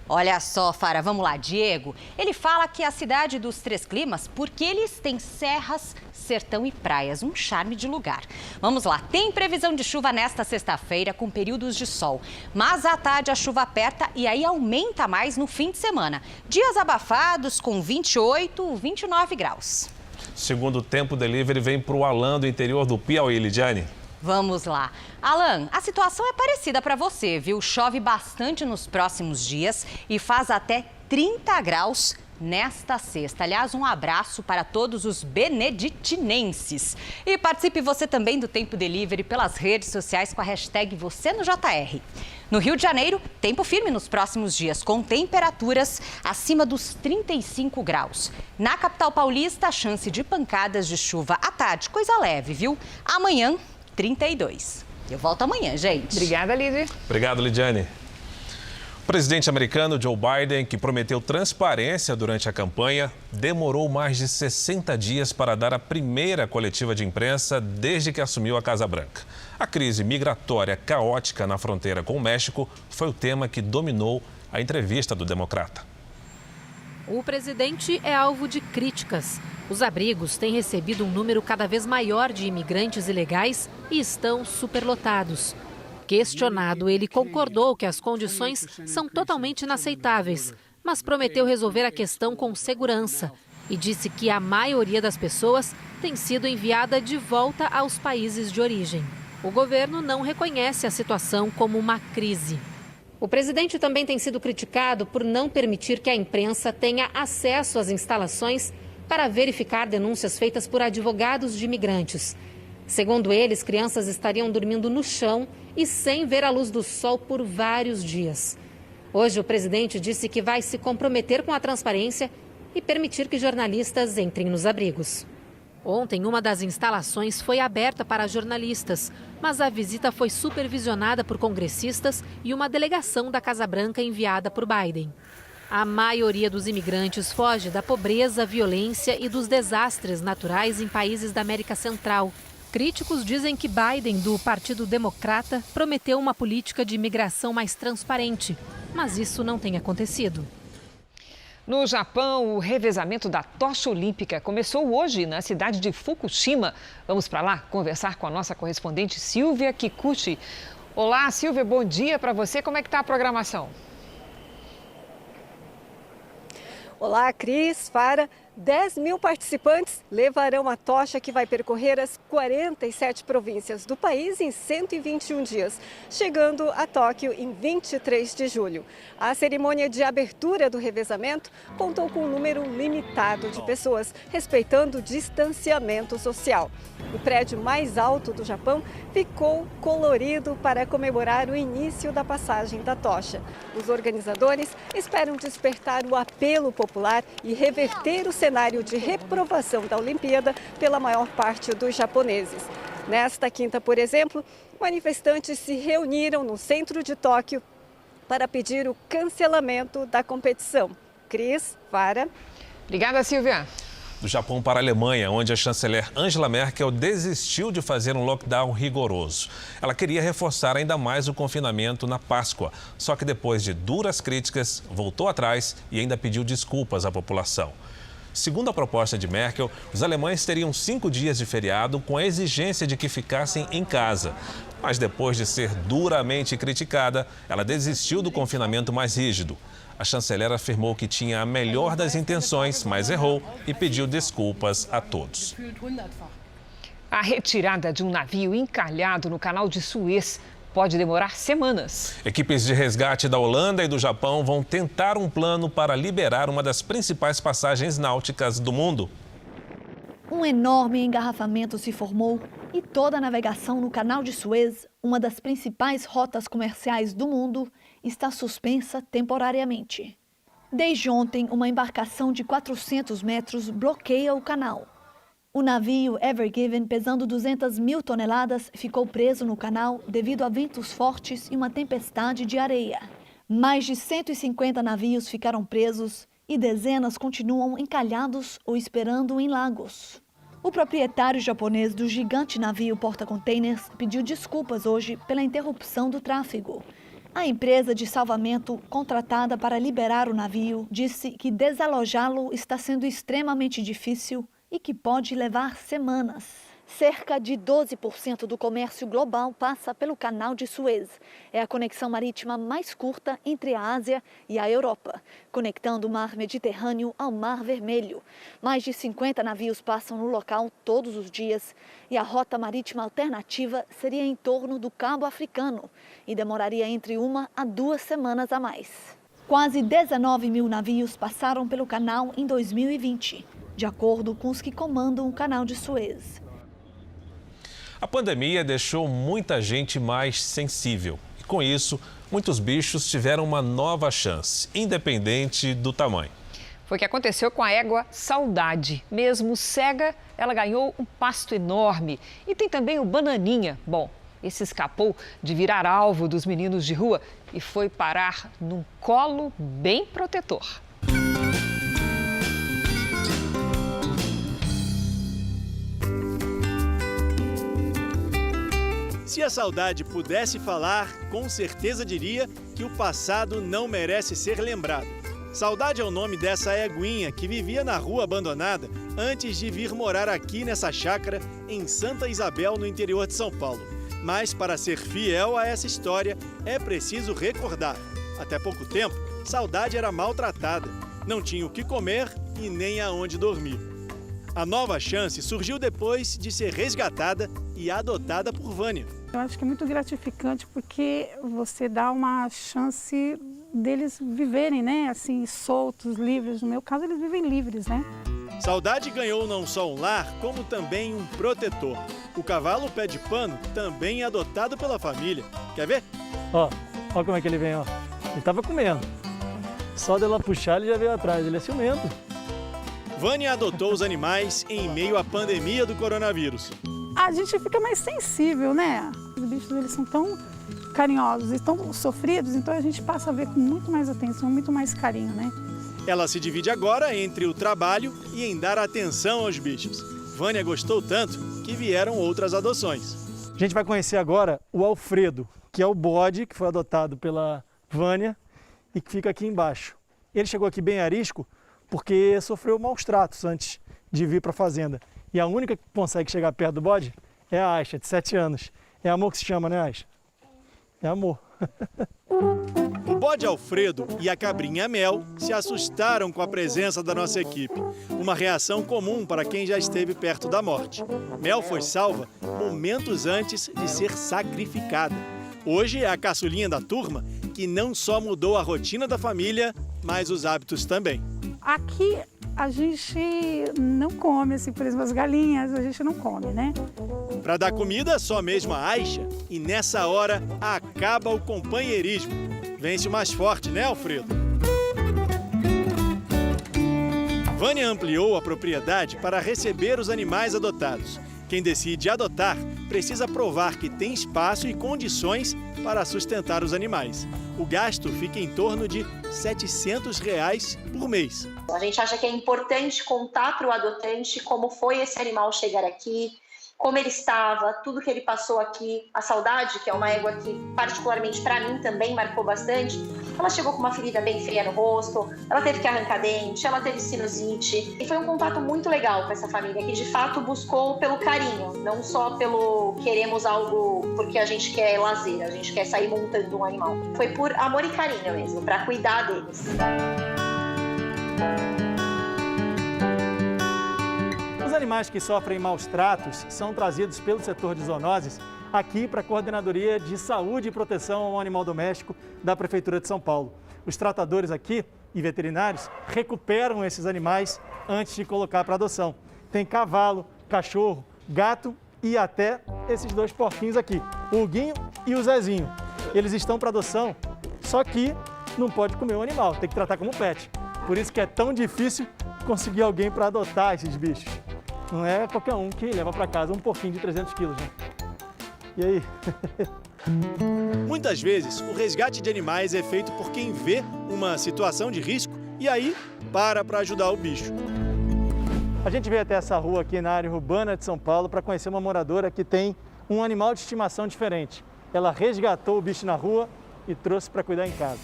Olha só, Fara, vamos lá, Diego. Ele fala que é a cidade dos 3 climas porque eles têm serras, sertão e praias, um charme de lugar. Vamos lá, tem previsão de chuva nesta sexta-feira com períodos de sol, mas à tarde a chuva aperta e aí aumenta mais no fim de semana. Dias abafados com 28, 29 graus. Segundo Tempo Delivery vem para o Alan, do interior do Piauí, Lidiane. Vamos lá. Alan, a situação é parecida para você, viu? Chove bastante nos próximos dias e faz até 30 graus nesta sexta. Aliás, um abraço para todos os beneditinenses. E participe você também do Tempo Delivery pelas redes sociais com a hashtag #VocêNoJR. No Rio de Janeiro, tempo firme nos próximos dias, com temperaturas acima dos 35 graus. Na capital paulista, a chance de pancadas de chuva à tarde, coisa leve, viu? Amanhã, 32. Eu volto amanhã, gente. Obrigada, Lidy. Obrigado, Lidiane. O presidente americano Joe Biden, que prometeu transparência durante a campanha, demorou mais de 60 dias para dar a primeira coletiva de imprensa desde que assumiu a Casa Branca. A crise migratória caótica na fronteira com o México foi o tema que dominou a entrevista do democrata. O presidente é alvo de críticas. Os abrigos têm recebido um número cada vez maior de imigrantes ilegais e estão superlotados. Questionado, ele concordou que as condições são totalmente inaceitáveis, mas prometeu resolver a questão com segurança e disse que a maioria das pessoas tem sido enviada de volta aos países de origem. O governo não reconhece a situação como uma crise. O presidente também tem sido criticado por não permitir que a imprensa tenha acesso às instalações para verificar denúncias feitas por advogados de imigrantes. Segundo eles, crianças estariam dormindo no chão e sem ver a luz do sol por vários dias. Hoje, o presidente disse que vai se comprometer com a transparência e permitir que jornalistas entrem nos abrigos. Ontem, uma das instalações foi aberta para jornalistas, mas a visita foi supervisionada por congressistas e uma delegação da Casa Branca enviada por Biden. A maioria dos imigrantes foge da pobreza, violência e dos desastres naturais em países da América Central. Críticos dizem que Biden, do Partido Democrata, prometeu uma política de imigração mais transparente, mas isso não tem acontecido. No Japão, o revezamento da tocha olímpica começou hoje na cidade de Fukushima. Vamos para lá conversar com a nossa correspondente Silvia Kikuchi. Olá, Silvia, bom dia para você. Como é que está a programação? Olá, Cris, Fara. 10.000 participantes levarão a tocha que vai percorrer as 47 províncias do país em 121 dias, chegando a Tóquio em 23 de julho. A cerimônia de abertura do revezamento contou com um número limitado de pessoas, respeitando o distanciamento social. O prédio mais alto do Japão ficou colorido para comemorar o início da passagem da tocha. Os organizadores esperam despertar o apelo popular e reverter o cenário de reprovação da Olimpíada pela maior parte dos japoneses. Nesta quinta, por exemplo, manifestantes se reuniram no centro de Tóquio para pedir o cancelamento da competição. Cris, Fara. Obrigada, Silvia. Do Japão para a Alemanha, onde a chanceler Angela Merkel desistiu de fazer um lockdown rigoroso. Ela queria reforçar ainda mais o confinamento na Páscoa, só que depois de duras críticas, voltou atrás e ainda pediu desculpas à população. Segundo a proposta de Merkel, os alemães teriam 5 dias de feriado com a exigência de que ficassem em casa. Mas depois de ser duramente criticada, ela desistiu do confinamento mais rígido. A chanceler afirmou que tinha a melhor das intenções, mas errou e pediu desculpas a todos. A retirada de um navio encalhado no canal de Suez pode demorar semanas. Equipes de resgate da Holanda e do Japão vão tentar um plano para liberar uma das principais passagens náuticas do mundo. Um enorme engarrafamento se formou e toda a navegação no canal de Suez, uma das principais rotas comerciais do mundo, está suspensa temporariamente. Desde ontem, uma embarcação de 400 metros bloqueia o canal. O navio Ever Given, pesando 200.000 toneladas, ficou preso no canal devido a ventos fortes e uma tempestade de areia. Mais de 150 navios ficaram presos e dezenas continuam encalhados ou esperando em lagos. O proprietário japonês do gigante navio porta-containers pediu desculpas hoje pela interrupção do tráfego. A empresa de salvamento contratada para liberar o navio disse que desalojá-lo está sendo extremamente difícil e que pode levar semanas. Cerca de 12% do comércio global passa pelo canal de Suez. É a conexão marítima mais curta entre a Ásia e a Europa, conectando o mar Mediterrâneo ao Mar Vermelho. Mais de 50 navios passam no local todos os dias e a rota marítima alternativa seria em torno do Cabo Africano e demoraria entre 1 a 2 semanas a mais. Quase 19.000 navios passaram pelo canal em 2020, de acordo com os que comandam o canal de Suez. A pandemia deixou muita gente mais sensível. E com isso, muitos bichos tiveram uma nova chance, independente do tamanho. Foi o que aconteceu com a égua Saudade. Mesmo cega, ela ganhou um pasto enorme. E tem também o Bananinha. Bom, esse escapou de virar alvo dos meninos de rua e foi parar num colo bem protetor. Se a Saudade pudesse falar, com certeza diria que o passado não merece ser lembrado. Saudade é o nome dessa éguinha que vivia na rua abandonada antes de vir morar aqui nessa chácara em Santa Isabel, no interior de São Paulo. Mas para ser fiel a essa história, é preciso recordar. Até pouco tempo, Saudade era maltratada, não tinha o que comer e nem aonde dormir. A nova chance surgiu depois de ser resgatada e adotada por Vânia. Eu acho que é muito gratificante porque você dá uma chance deles viverem, né, assim, soltos, livres. No meu caso, eles vivem livres, né? Saudade ganhou não só um lar, como também um protetor. O cavalo pé de pano também é adotado pela família. Quer ver? Ó como é que ele vem, ó. Ele tava comendo. Só dela puxar, ele já veio atrás. Ele é ciumento. Vânia adotou os animais em meio à pandemia do coronavírus. A gente fica mais sensível, né? Os bichos, eles são tão carinhosos e tão sofridos, então a gente passa a ver com muito mais atenção, muito mais carinho, né? Ela se divide agora entre o trabalho e em dar atenção aos bichos. Vânia gostou tanto que vieram outras adoções. A gente vai conhecer agora o Alfredo, que é o bode que foi adotado pela Vânia e que fica aqui embaixo. Ele chegou aqui bem arisco porque sofreu maus tratos antes de vir para a fazenda. E a única que consegue chegar perto do bode é a Aisha, de 7 anos. É amor que se chama, né, Aisha? É amor. O bode Alfredo e a cabrinha Mel se assustaram com a presença da nossa equipe. Uma reação comum para quem já esteve perto da morte. Mel foi salva momentos antes de ser sacrificada. Hoje é a caçulinha da turma que não só mudou a rotina da família, mas os hábitos também. Aqui a gente não come, assim, por exemplo, as galinhas a gente não come, né? Para dar comida, só mesmo a Aixa. E nessa hora, acaba o companheirismo. Vence o mais forte, né, Alfredo? Vânia ampliou a propriedade para receber os animais adotados. Quem decide adotar precisa provar que tem espaço e condições para sustentar os animais. O gasto fica em torno de R$ 700 por mês. A gente acha que é importante contar para o adotante como foi esse animal chegar aqui, como ele estava, tudo que ele passou aqui, a saudade, que é uma égua que particularmente para mim também marcou bastante. Ela chegou com uma ferida bem feia no rosto, ela teve que arrancar dente, ela teve sinusite. E foi um contato muito legal com essa família, que de fato buscou pelo carinho, não só pelo queremos algo porque a gente quer lazer, a gente quer sair montando um animal. Foi por amor e carinho mesmo, para cuidar deles. Os animais que sofrem maus tratos são trazidos pelo setor de zoonoses aqui para a Coordenadoria de Saúde e Proteção ao Animal Doméstico da Prefeitura de São Paulo. Os tratadores aqui e veterinários recuperam esses animais antes de colocar para adoção. Tem cavalo, cachorro, gato e até esses dois porquinhos aqui, o Huguinho e o Zezinho. Eles estão para adoção, só que não pode comer o animal, tem que tratar como pet. Por isso que é tão difícil conseguir alguém para adotar esses bichos. Não é qualquer um que leva para casa um porquinho de 300 quilos, né? E aí? Muitas vezes, o resgate de animais é feito por quem vê uma situação de risco e aí para ajudar o bicho. A gente veio até essa rua aqui na área urbana de São Paulo para conhecer uma moradora que tem um animal de estimação diferente. Ela resgatou o bicho na rua e trouxe para cuidar em casa.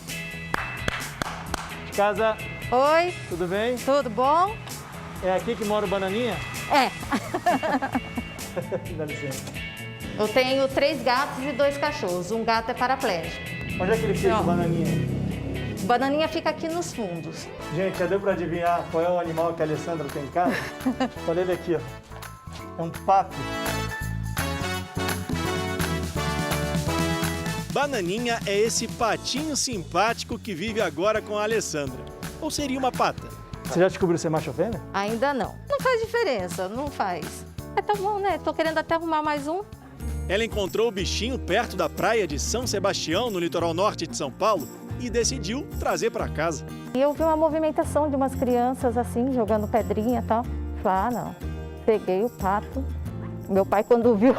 Casa. Oi. Tudo bem? Tudo bom? É aqui que mora o Bananinha? É. Dá licença. Eu tenho 3 gatos e 2 cachorros. Um gato é paraplégico. Onde é que ele fica, o Bananinha? O Bananinha fica aqui nos fundos. Gente, já deu para adivinhar qual é o animal que a Alessandra tem em casa? Olha ele aqui, ó. É um pato. Bananinha é esse patinho simpático que vive agora com a Alessandra. Ou seria uma pata? Você já descobriu se é macho ou fêmea? Ainda não. Não faz diferença, não faz. É, tá bom, né? Tô querendo até arrumar mais um. Ela encontrou o bichinho perto da praia de São Sebastião, no litoral norte de São Paulo, e decidiu trazer para casa. E eu vi uma movimentação de umas crianças assim, jogando pedrinha e tal. Falei, não. Peguei o pato. Meu pai, quando viu...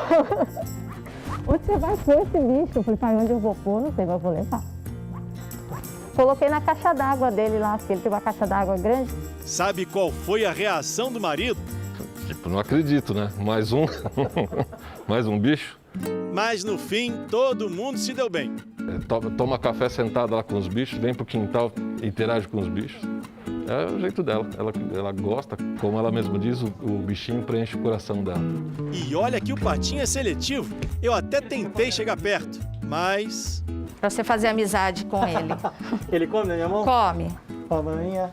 Onde você vai pôr esse bicho? Eu falei, pai, onde eu vou pôr? Não sei, mas eu vou levar. Coloquei na caixa d'água dele lá, porque ele tem uma caixa d'água grande. Sabe qual foi a reação do marido? Tipo, não acredito, né? Mais um, mais um bicho. Mas no fim, todo mundo se deu bem. Toma café sentada lá com os bichos, vem pro quintal e interage com os bichos. É o jeito dela. Ela gosta, como ela mesma diz, o bichinho preenche o coração dela. E olha que o patinho é seletivo. Eu até tentei chegar perto, mas... Pra você fazer amizade com ele. Ele come na minha mão? Come. Ó, Bananinha,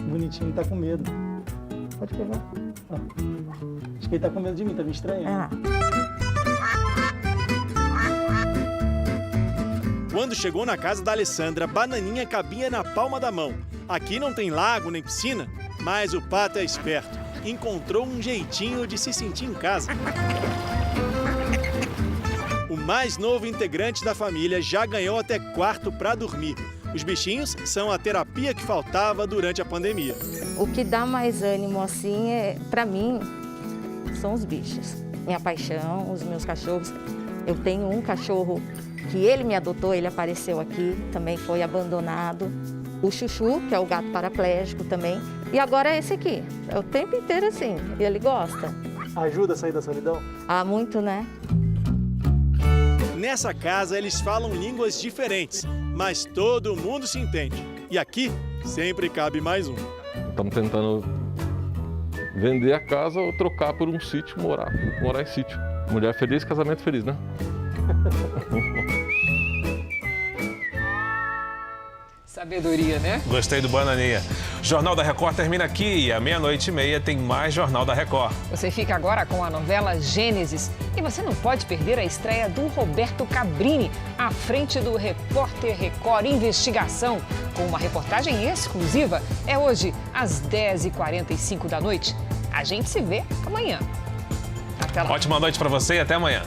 bonitinho, tá com medo. Pode pegar. Ó. Acho que ele tá com medo de mim, tá me estranhando. Quando chegou na casa da Alessandra, Bananinha cabia na palma da mão. Aqui não tem lago nem piscina, mas o pato é esperto. Encontrou um jeitinho de se sentir em casa. O mais novo integrante da família já ganhou até quarto para dormir. Os bichinhos são a terapia que faltava durante a pandemia. O que dá mais ânimo, assim, para mim, são os bichos. Minha paixão, os meus cachorros. Eu tenho um cachorro que ele me adotou, ele apareceu aqui, também foi abandonado. O Chuchu, que é o gato paraplégico também. E agora é esse aqui. É o tempo inteiro assim, ele gosta. Ajuda a sair da solidão? Ah, muito, né? Nessa casa, eles falam línguas diferentes, mas todo mundo se entende. E aqui, sempre cabe mais um. Estamos tentando vender a casa ou trocar por um sítio, morar em sítio. Mulher feliz, casamento feliz, né? Sabedoria, né? Gostei do bananinha. Jornal da Record termina aqui e à 00:30 tem mais Jornal da Record. Você fica agora com a novela Gênesis e você não pode perder a estreia do Roberto Cabrini à frente do Repórter Record Investigação, com uma reportagem exclusiva. É hoje às 10h45 da noite. A gente se vê amanhã. Até lá. Ótima noite para você e até amanhã.